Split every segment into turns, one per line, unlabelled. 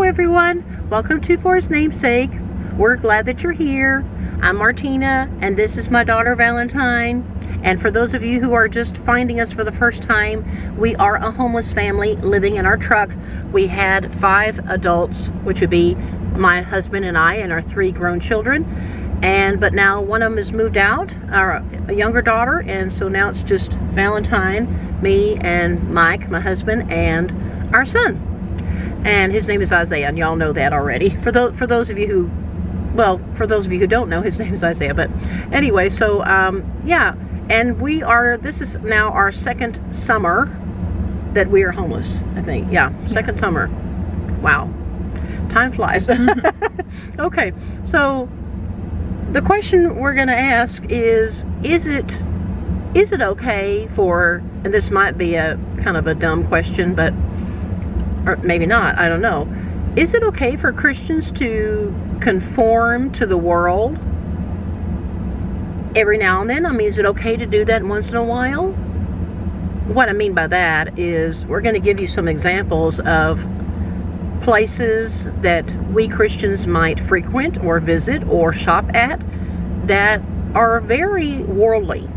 everyone, welcome to For His Name's Sake. We're glad that you're here. I'm Martina, and this is my daughter Valentine. And for those of you who are just finding us for the first time, we are a homeless family living in our truck. We had 5 adults, which would be my husband and I and our 3 grown children. But now one of them has moved out, a younger daughter, and so now it's just Valentine, me, and Mike, my husband, and our son. And his name is Isaiah, and y'all know that already. For those of you who don't know, his name is Isaiah. But anyway, so yeah, and this is now our second summer that we are homeless, I think. Yeah, second summer. Wow, time flies. Okay, so the question we're going to ask is it okay for, and this might be a kind of a dumb question, but or maybe not, I don't know. Is it okay for Christians to conform to the world every now and then? I mean, is it okay to do that once in a while? What I mean by that is we're going to give you some examples of places that we Christians might frequent or visit or shop at that are very worldly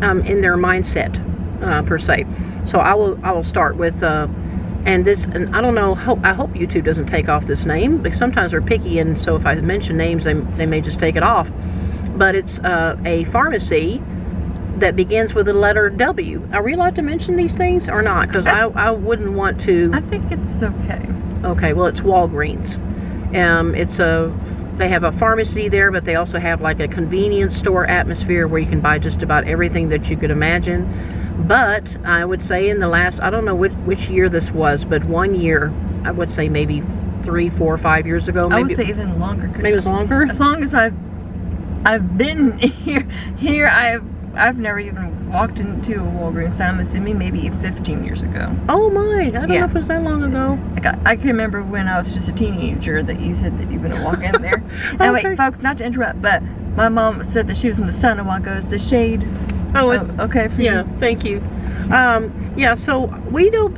in their mindset, per se. So I will start with and I don't know, I hope YouTube doesn't take off this name, because sometimes they're picky, and so if I mention names, they may just take it off. But it's a pharmacy that begins with the letter W. Are we allowed to mention these things or not? Because I wouldn't want to.
I think it's okay.
Okay, well, it's Walgreens. They have a pharmacy there, but they also have like a convenience store atmosphere where you can buy just about everything that you could imagine. But I would say in the last, I don't know which year this was, but one year, I would say maybe 3, 4, 5 years ago. Maybe,
I would say even longer.
Maybe it was longer?
As long as I've been here I've never even walked into a Walgreens, so I'm assuming maybe 15 years ago.
Oh my, I don't know if it was that long ago.
I can remember when I was just a teenager that you said that you wouldn't walk in there. And
Okay.
wait, folks, not to interrupt, but my mom said that she was in the sun a while ago. Is the shade okay for you?
Yeah, thank you. Yeah, so we don't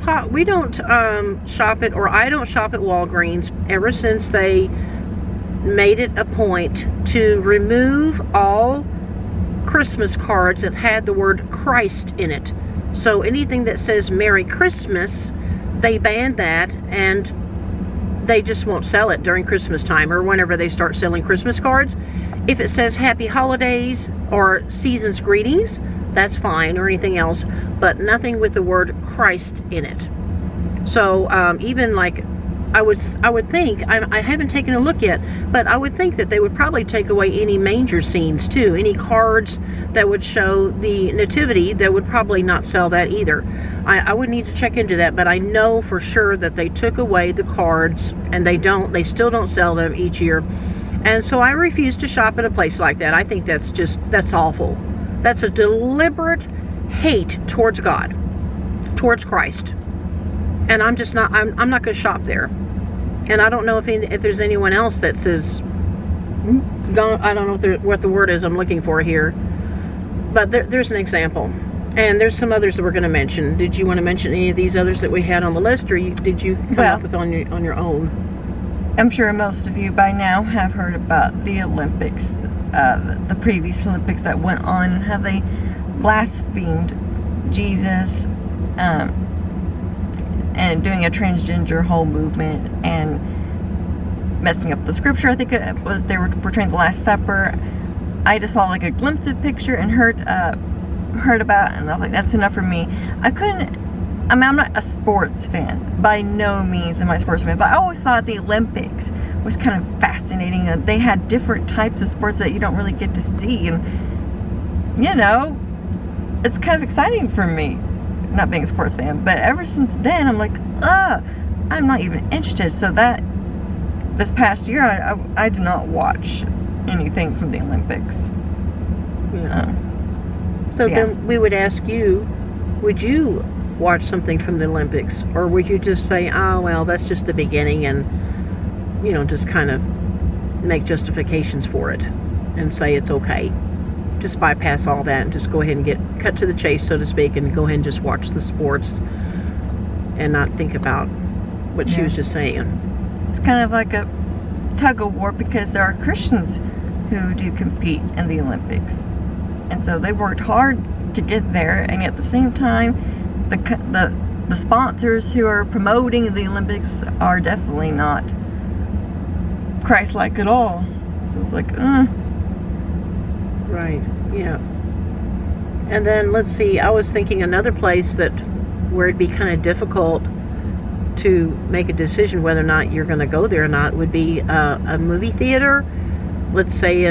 shop at, or I don't shop at Walgreens ever since they made it a point to remove all Christmas cards that had the word Christ in it. So anything that says Merry Christmas, they banned that, and they just won't sell it during Christmas time or whenever they start selling Christmas cards. If it says Happy Holidays or Season's Greetings, that's fine, or anything else, but nothing with the word Christ in it. So even like I would think, I haven't taken a look yet, but I would think that they would probably take away any manger scenes too. Any cards that would show the nativity, they would probably not sell that either. I would need to check into that, but I know for sure that they took away the cards, and they still don't sell them each year. And so I refuse to shop at a place like that. I think that's awful. That's a deliberate hate towards God, towards Christ. And I'm not going to shop there. And I don't know if there's anyone else that says, I don't know what the word is I'm looking for here, but there's an example. And there's some others that we're going to mention. Did you want to mention any of these others that we had on the list, or did you come up with on your own?
I'm sure most of you by now have heard about the Olympics, the previous Olympics that went on, and how they blasphemed Jesus, and doing a transgender whole movement and messing up the scripture. I think it was they were portraying the Last Supper. I just saw like a glimpse of picture and heard about it, and I was like, that's enough for me. I'm not a sports fan. By no means am I a sports fan, but I always thought the Olympics was kind of fascinating. They had different types of sports that you don't really get to see, and it's kind of exciting for me, not being a sports fan. But ever since then, I'm like, I'm not even interested. So that this past year, I did not watch anything from the Olympics.
Yeah. Then we would ask you, would you watch something from the Olympics, or would you just say, oh well, that's just the beginning, and just kind of make justifications for it and say it's okay? Just bypass all that and just go ahead and get cut to the chase, so to speak, and go ahead and just watch the sports and not think about what she was just saying.
it's kind of like a tug of war, because there are Christians who do compete in the Olympics, and so they worked hard to get there, and at the same time the sponsors who are promoting the Olympics are definitely not Christ-like at all. So it's like
Right, yeah. And then let's see, I was thinking another place where it'd be kind of difficult to make a decision whether or not you're going to go there or not would be a movie theater. Let's say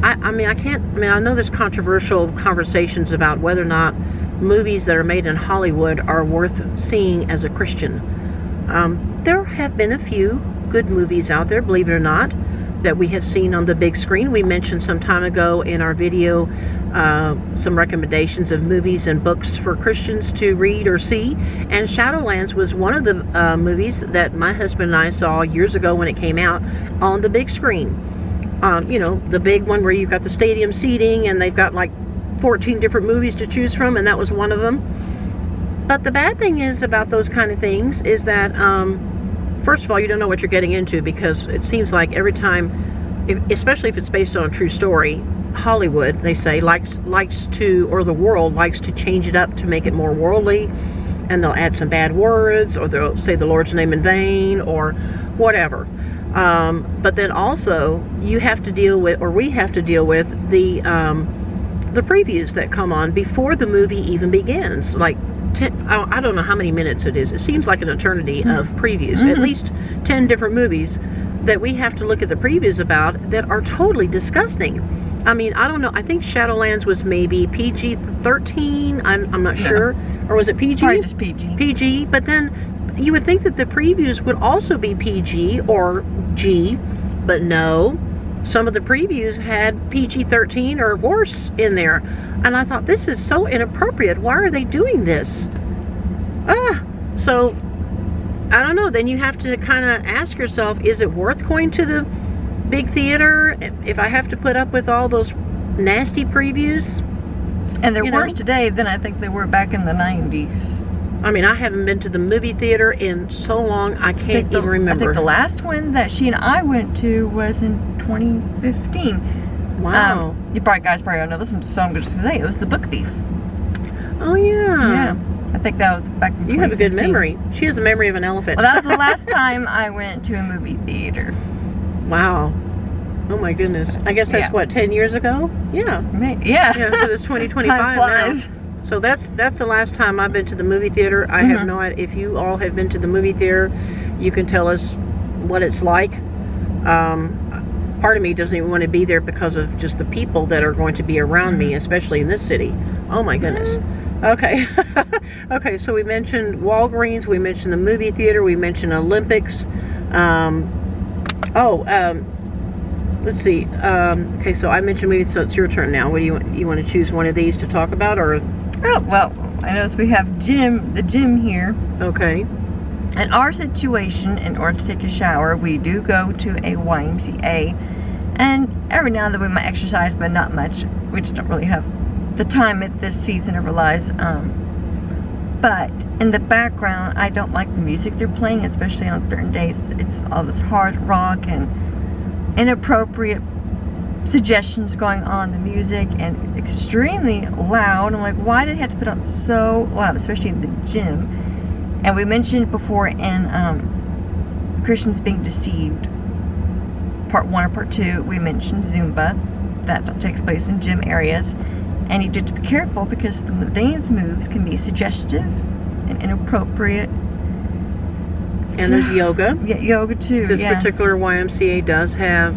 I know there's controversial conversations about whether or not movies that are made in Hollywood are worth seeing as a Christian. There have been a few good movies out there, believe it or not, that we have seen on the big screen. We mentioned some time ago in our video some recommendations of movies and books for Christians to read or see, and Shadowlands was one of the movies that my husband and I saw years ago when it came out on the big screen. The big one where you've got the stadium seating and they've got like 14 different movies to choose from, and that was one of them. But the bad thing is about those kind of things is that first of all, you don't know what you're getting into, because it seems like every time, especially if it's based on a true story, Hollywood, they say, likes to, or the world likes to change it up to make it more worldly, and they'll add some bad words, or they'll say the Lord's name in vain, or whatever. But then also, you have to deal with, or we have to deal with, the previews that come on before the movie even begins. Like, I don't know how many minutes it is. It seems like an eternity of previews. At least 10 different movies that we have to look at the previews about that are totally disgusting. I mean, I don't know. I think Shadowlands was maybe PG-13. I'm not sure. Or was it PG?
Probably just PG.
PG. But then you would think that the previews would also be PG or G. But no. Some of the previews had PG-13 or worse in there. And I thought, this is so inappropriate. Why are they doing this? So, I don't know. Then you have to kind of ask yourself, is it worth going to the big theater if I have to put up with all those nasty previews?
And they're worse today than I think they were back in the 90s.
I mean, I haven't been to the movie theater in so long, I can't even remember.
I think the last one that she and I went to was in 2015.
Wow.
You guys probably don't know this one, so I'm going to say it was The Book Thief.
Oh, yeah.
Yeah. I think that was back in 2015.
You have a good memory. She has the memory of an elephant.
Well, that was the last time I went to a movie theater.
Wow. Oh my goodness. I guess that's what, 10 years ago? Yeah.
Yeah.
Yeah, so it's 2025
Time flies.
now. So that's the last time I've been to the movie theater. I have no idea. If you all have been to the movie theater, you can tell us what it's like. Part of me doesn't even want to be there because of just the people that are going to be around me, especially in this city. Oh my goodness. Okay. Okay, so we mentioned Walgreens, we mentioned the movie theater, we mentioned Olympics. Let's see. Okay, so I mentioned movie, so it's your turn now. What do you want? You want to choose one of these to talk about, or?
Oh, well, I notice we have the gym here.
Okay.
In our situation, in order to take a shower, we do go to a YMCA, and every now and then we might exercise, but not much. We just don't really have the time at this season of our lives. But in the background, I don't like the music they're playing, especially on certain days. It's all this hard rock and inappropriate suggestions going on in the music, and extremely loud. I'm like, why do they have to put on so loud, especially in the gym? And we mentioned before in Christians Being Deceived, part 1 or part 2, we mentioned Zumba. That takes place in gym areas. And you need to be careful because the dance moves can be suggestive and inappropriate.
And there's yoga.
Yeah, yoga too.
This particular YMCA does have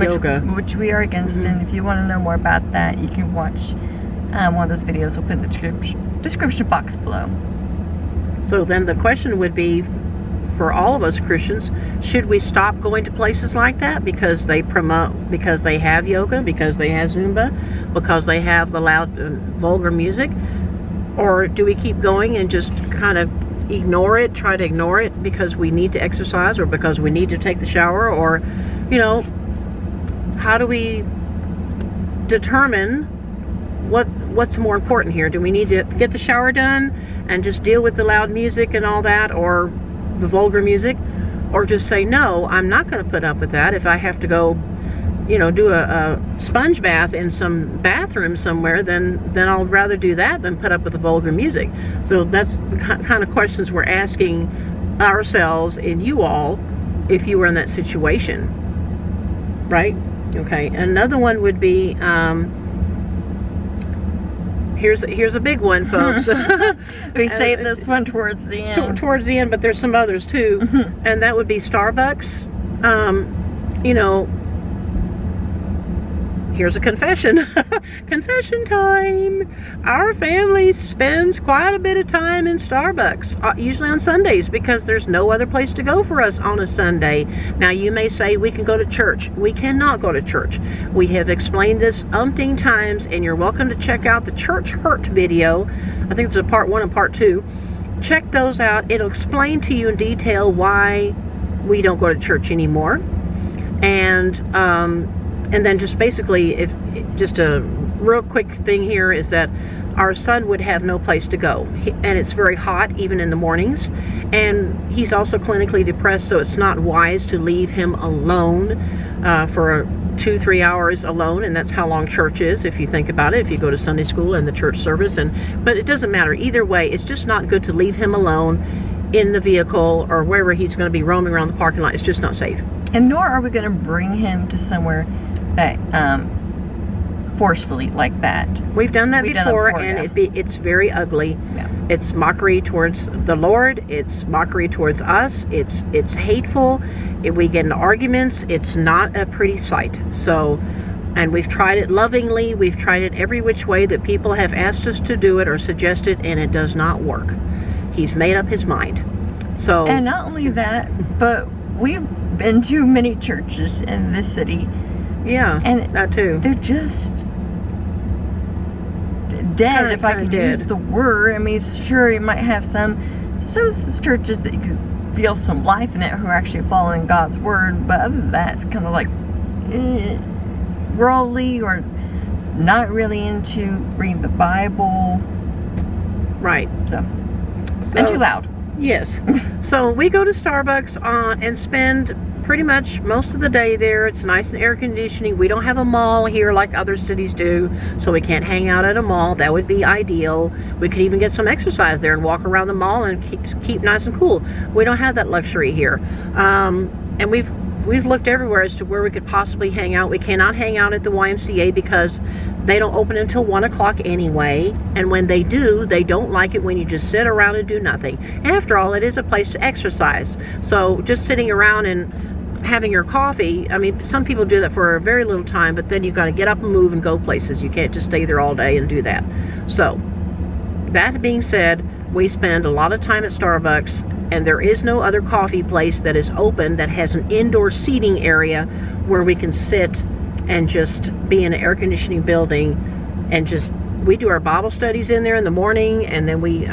yoga.
Which we are against. And if you want to know more about that, you can watch one of those videos. We'll put in the description box below.
So then the question would be, for all of us Christians, should we stop going to places like that because they because they have yoga, because they have Zumba, because they have the loud, vulgar music? Or do we keep going and just kind of try to ignore it because we need to exercise, or because we need to take the shower, or, how do we determine what's more important here? Do we need to get the shower done and just deal with the loud music and all that, or the vulgar music? or just say, no, I'm not going to put up with that. If I have to go, do a sponge bath in some bathroom somewhere, then I'll rather do that than put up with the vulgar music. So that's the kind of questions we're asking ourselves and you all if you were in that situation, right? Okay, another one would be, here's a big one, folks.
We saved this one towards the end.
Towards the end, but there's some others too. And that would be Starbucks. Here's a confession. Confession time. Our family spends quite a bit of time in Starbucks, usually on Sundays, because there's no other place to go for us on a Sunday. Now, you may say we can go to church. We cannot go to church. We have explained this umpteen times, and you're welcome to check out the Church Hurt video. I think there's a part 1 and part 2. Check those out. It'll explain to you in detail why we don't go to church anymore. And then just basically, just a real quick thing here is that our son would have no place to go. And it's very hot, even in the mornings. And he's also clinically depressed, so it's not wise to leave him alone for 2-3 hours alone. And that's how long church is, if you think about it, if you go to Sunday school and the church service. But it doesn't matter. Either way, it's just not good to leave him alone in the vehicle or wherever he's going to be roaming around the parking lot. It's just not safe.
And nor are we going to bring him to somewhere that forcefully like that.
We've done that before, and it's very ugly.
Yeah.
It's mockery towards the Lord. It's mockery towards us. It's hateful. We get into arguments. It's not a pretty sight. So, and we've tried it lovingly. We've tried it every which way that people have asked us to do it or suggested, and it does not work. He's made up his mind. So,
and not only that, but we've been to many churches in this city.
Yeah,
and
that too.
They're just dead, if I could use the word. I mean, sure, you might have some churches that you could feel some life in it who are actually following God's word, but other than that, it's kind of like worldly or not really into reading the Bible.
Right.
So and too loud.
Yes. So we go to Starbucks and spend pretty much most of the day there. It's nice and air conditioning. We don't have a mall here like other cities do, so we can't hang out at a mall. That would be ideal. We could even get some exercise there and walk around the mall and keep nice and cool. We don't have that luxury here. And we've looked everywhere as to where we could possibly hang out. We cannot hang out at the YMCA because they don't open until 1 o'clock anyway. And when they do, they don't like it when you just sit around and do nothing. After all, it is a place to exercise. So just sitting around and having your coffee, I mean, some people do that for a very little time, but then you've got to get up and move and go places. You can't just stay there all day and do that. So, that being said, we spend a lot of time at Starbucks, and there is no other coffee place that is open that has an indoor seating area where we can sit and just be in an air conditioning building and just, we do our Bible studies in there in the morning, and then we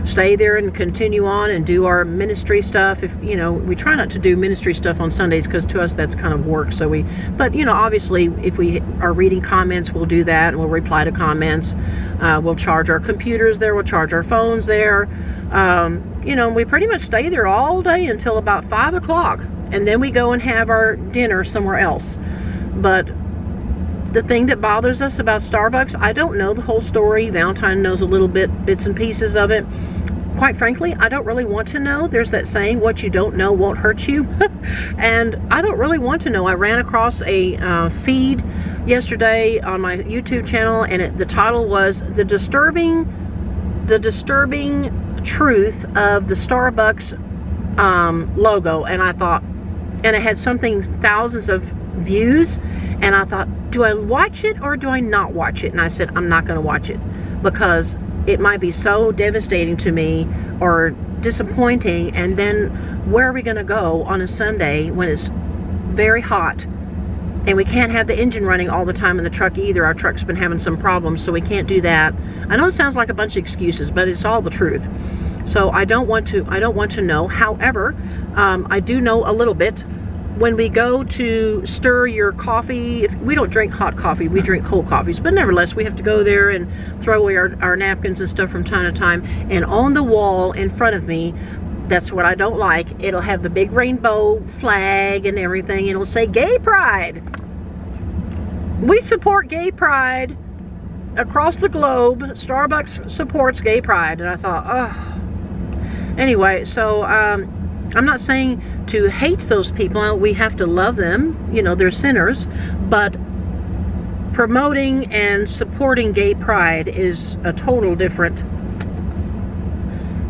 stay there and continue on and do our ministry stuff. If we try not to do ministry stuff on Sundays because to us that's kind of work. So but obviously if we are reading comments, we'll do that and we'll reply to comments. We'll charge our computers there. We'll charge our phones there. We pretty much stay there all day until about 5 o'clock, and then we go and have our dinner somewhere else. But the thing that bothers us about Starbucks, I don't know the whole story. Valentine knows a little bits and pieces of it. Quite frankly, I don't really want to know. There's that saying, what you don't know won't hurt you. And I don't really want to know. I ran across a feed yesterday on my YouTube channel, and the title was the disturbing truth of the Starbucks logo. And I thought, and it had thousands of views, and I thought, do I watch it or do I not watch it? And I said, I'm not going to watch it because it might be so devastating to me or disappointing. And then where are we going to go on a Sunday when it's very hot and we can't have the engine running all the time in the truck either? Our truck's been having some problems, so we can't do that. I know it sounds like a bunch of excuses, but it's all the truth. So I don't want to know. However, I do know a little bit. When we go to stir your coffee, we don't drink hot coffee, we drink cold coffees, but nevertheless we have to go there and throw away our napkins and stuff from time to time. And on the wall in front of me, That's what I don't like. It'll have the big rainbow flag and everything. It'll say gay pride. We support gay pride across the globe. Starbucks supports gay pride. And I thought, oh. Anyway, so I'm not saying to hate those people. We have to love them. You know, they're sinners. But promoting and supporting gay pride is a total different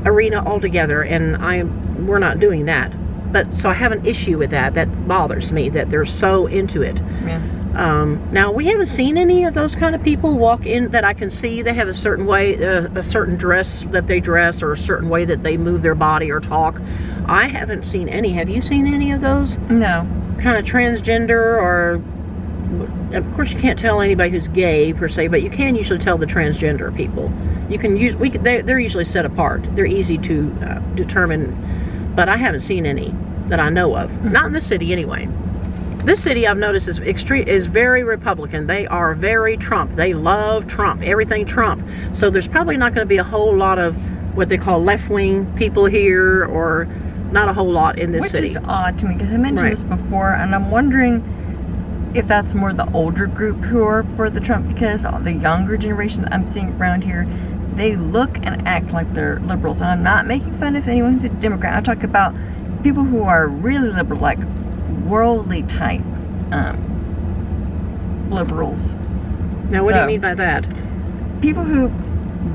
arena altogether, and we're not doing that. But so I have an issue with that. That bothers me that they're so into it.
Yeah.
Now we haven't seen any of those kind of people walk in that I can see. They have a certain way, a certain dress that they dress, or a certain way that they move their body or talk. I haven't seen any. Have you seen any of those?
No.
Kind of transgender, or of course you can't tell anybody who's gay per se, but you can usually tell the transgender people. You can use they're usually set apart. They're easy to determine, but I haven't seen any that I know of. Not in this city anyway. This city, I've noticed, is very Republican. They are very Trump. They love Trump. Everything Trump. So there's probably not going to be a whole lot of what they call left-wing people here, or not a whole lot in this city.
Which is odd to me, because I mentioned this before, and I'm wondering if that's more the older group who are for the Trump, because all the younger generation that I'm seeing around here, they look and act like they're liberals. And I'm not making fun of anyone who's a Democrat. I talk about people who are really liberal, like worldly type liberals.
Now, what do you mean by that?
People who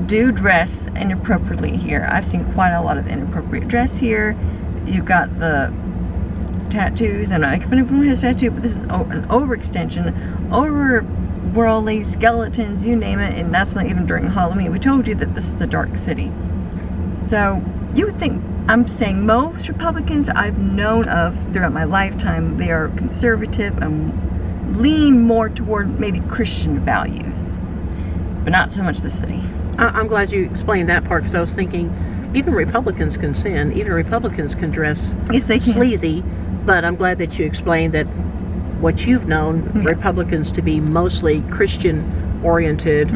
do dress inappropriately here. I've seen quite a lot of inappropriate dress here. You've got the tattoos, and I can even his tattoo, but this is an overextension, over worldly skeletons, you name it, and that's not even during Halloween. We told you that this is a dark city. So you would think, I'm saying most Republicans I've known of throughout my lifetime, they are conservative and lean more toward maybe Christian values, but not so much the city.
I'm glad you explained that part, because I was thinking even Republicans can sin, even Republicans can dress sleazy, but I'm glad that you explained that what you've known Republicans to be mostly Christian oriented.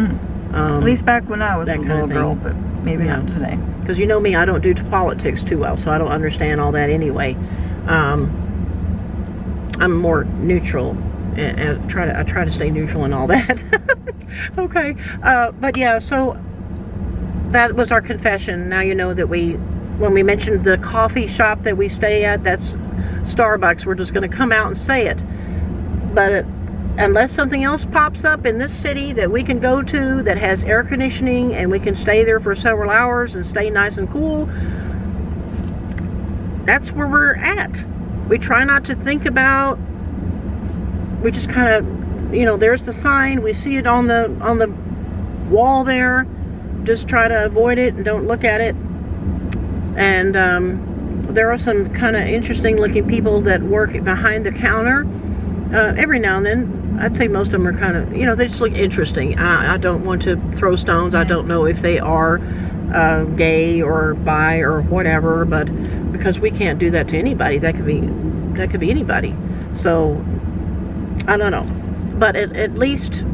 At least back when I was a little girl, but maybe not today.
Because you know me, I don't do politics too well, so I don't understand all that anyway. I'm more neutral, and I try to stay neutral and all that. Okay, but yeah, so that was our confession. Now you know that when we mentioned the coffee shop that we stay at, that's Starbucks. We're just going to come out and say it. But unless something else pops up in this city that we can go to that has air conditioning and we can stay there for several hours and stay nice and cool, that's where we're at. We try not to think about, we just kind of, you know, there's the sign, we see it on the wall there, just try to avoid it and don't look at it. And there are some kind of interesting looking people that work behind the counter every now and then. I'd say most of them are kind of, you know, they just look interesting. I don't want to throw stones. I don't know if they are gay or bi or whatever, but because we can't do that to anybody. That could be anybody. So I don't know, but at least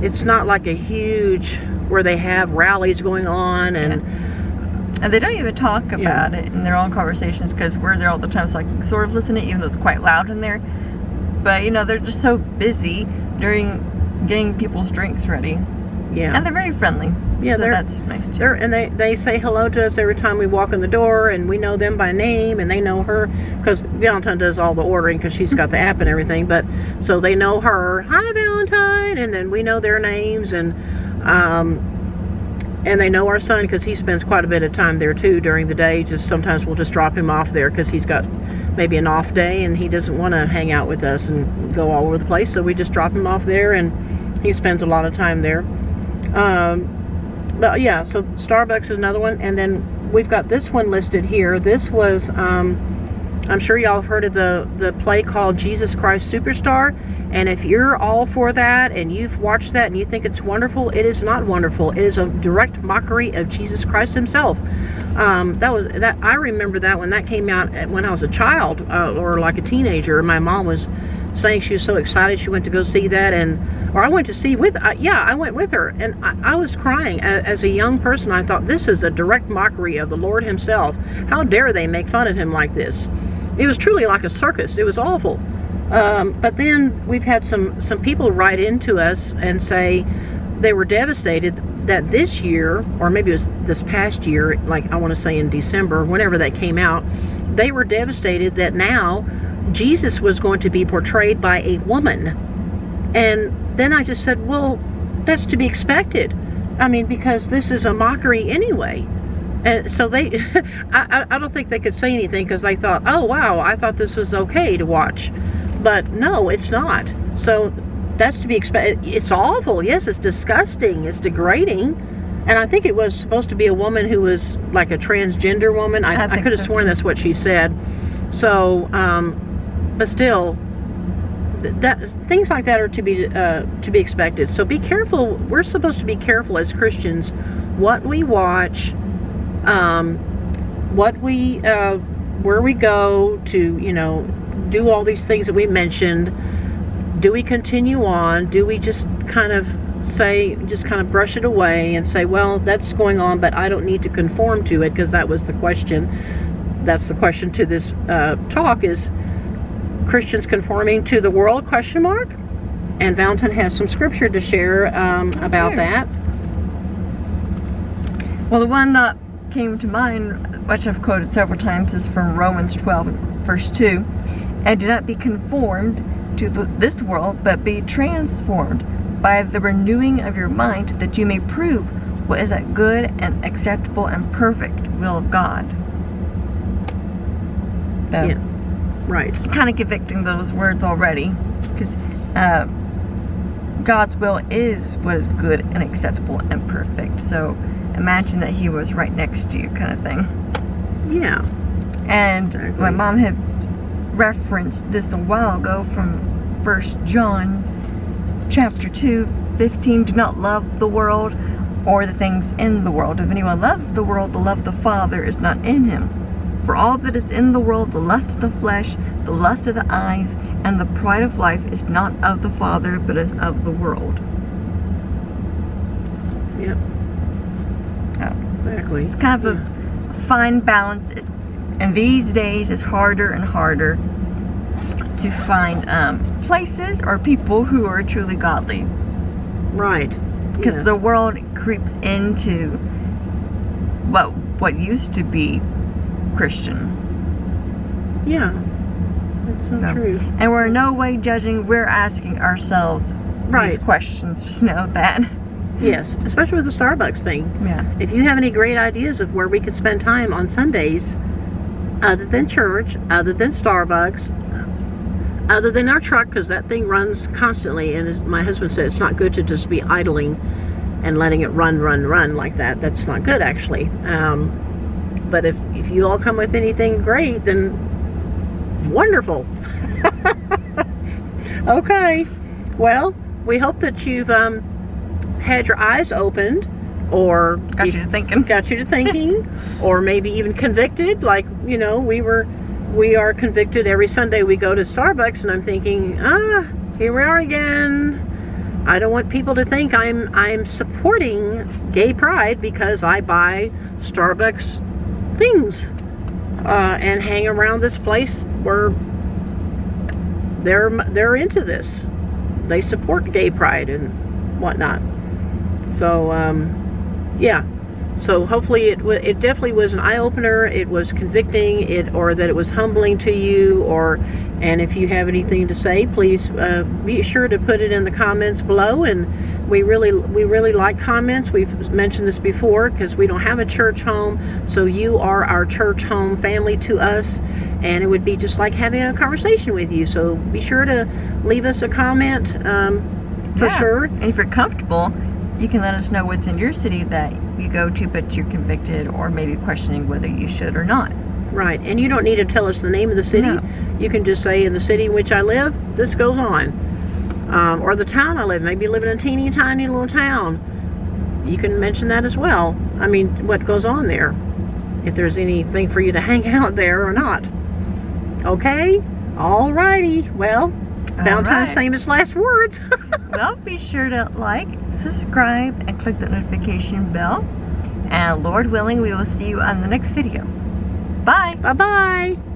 it's not like a huge where they have rallies going on and
they don't even talk about it in their own conversations, because we're there all the time, so I can sort of listen to it, even though it's quite loud in there. But, you know, they're just so busy during getting people's drinks ready.
Yeah.
And they're very friendly. Yeah, so that's nice too.
And they say hello to us every time we walk in the door, and we know them by name, and they know her, because Valentine does all the ordering because she's got the app and everything, but so they know her. Hi, Valentine! And then we know their names, and they know our son because he spends quite a bit of time there too during the day. Just sometimes we'll just drop him off there because he's got maybe an off day and he doesn't want to hang out with us and go all over the place, so we just drop him off there, and he spends a lot of time there. But yeah, so Starbucks is another one, and then we've got this one listed here. This was I'm sure y'all have heard of the play called Jesus Christ Superstar, and if you're all for that and you've watched that and you think it's wonderful, it is not wonderful. It is a direct mockery of Jesus Christ himself. I remember that when that came out when I was a child or like a teenager. My mom was saying she was so excited she went to go see that, and Or I went to see with, I went with her, and I was crying. As a young person, I thought, this is a direct mockery of the Lord himself. How dare they make fun of him like this? It was truly like a circus. It was awful. But then we've had some people write into us and say they were devastated that this year, or maybe it was this past year, like I want to say in December, whenever that came out, they were devastated that now Jesus was going to be portrayed by a woman. And then I just said, well, that's to be expected. I mean, because this is a mockery anyway. And so they, I don't think they could say anything because they thought, oh wow, I thought this was okay to watch. But no, it's not. So that's to be expected. It's awful. Yes, it's disgusting. It's degrading. And I think it was supposed to be a woman who was like a transgender woman. I could have sworn that's what she said. So, but still, things like that are to be expected. So be careful. We're supposed to be careful as Christians what we watch, where we go to, do all these things that we mentioned. Do we continue on? Do we just kind of brush it away and say, well, that's going on, but I don't need to conform to it, because that was the question. That's the question to this talk, is Christians conforming to the world, ? And Valentine has some scripture to share about that.
Well, the one that came to mind, which I've quoted several times, is from Romans 12, verse 2. And do not be conformed to this world, but be transformed by the renewing of your mind, that you may prove what is that good and acceptable and perfect will of God. So,
yeah, right.
Kind of convicting those words already, because God's will is what is good and acceptable and perfect. So imagine that he was right next to you, kind of thing.
Yeah.
And
exactly.
My mom had referenced this a while ago from 1 John chapter 2, 15. Do not love the world or the things in the world. If anyone loves the world, the love of the Father is not in him. For all that is in the world, the lust of the flesh, the lust of the eyes, and the pride of life is not of the Father, but is of the world.
Yep.
Oh.
Exactly.
It's kind of a fine balance. And these days, it's harder and harder to find places or people who are truly godly.
Right.
Because
Yeah.
the world creeps into what used to be Christian.
Yeah. That's so true.
And we're in no way judging. We're asking ourselves these questions. Just know that.
Yes, especially with the Starbucks thing.
Yeah.
If you have any great ideas of where we could spend time on Sundays, other than church, other than Starbucks, other than our truck, because that thing runs constantly, and as my husband said, it's not good to just be idling and letting it run like that. That's not good, actually. But if you all come with anything great, then wonderful. Okay. Well, we hope that you've had your eyes opened, or
Got you to thinking.
Or maybe even convicted. Like, we are convicted every Sunday we go to Starbucks, and I'm thinking, here we are again. I don't want people to think I'm supporting gay pride because I buy Starbucks things and hang around this place where they're into this. They support gay pride and whatnot. So yeah. So hopefully it definitely was an eye-opener. It was convicting, or that it was humbling to you, and if you have anything to say, please be sure to put it in the comments below. And we really like comments. We've mentioned this before, because we don't have a church home, so you are our church home family to us, and it would be just like having a conversation with you. So be sure to leave us a comment for sure.
And if you're comfortable, you can let us know what's in your city that you go to, but you're convicted or maybe questioning whether you should or not.
Right. And you don't need to tell us the name of the city.
No.
You can just say, in the city in which I live, this goes on. Or the town I live. Maybe you live in a teeny tiny little town. You can mention that as well. I mean, what goes on there. If there's anything for you to hang out there or not. Okay? Alrighty. Well, Valentine's
right.
famous last words.
Well, be sure to like, subscribe, and click the notification bell. And Lord willing, we will see you on the next video. Bye.
Bye-bye.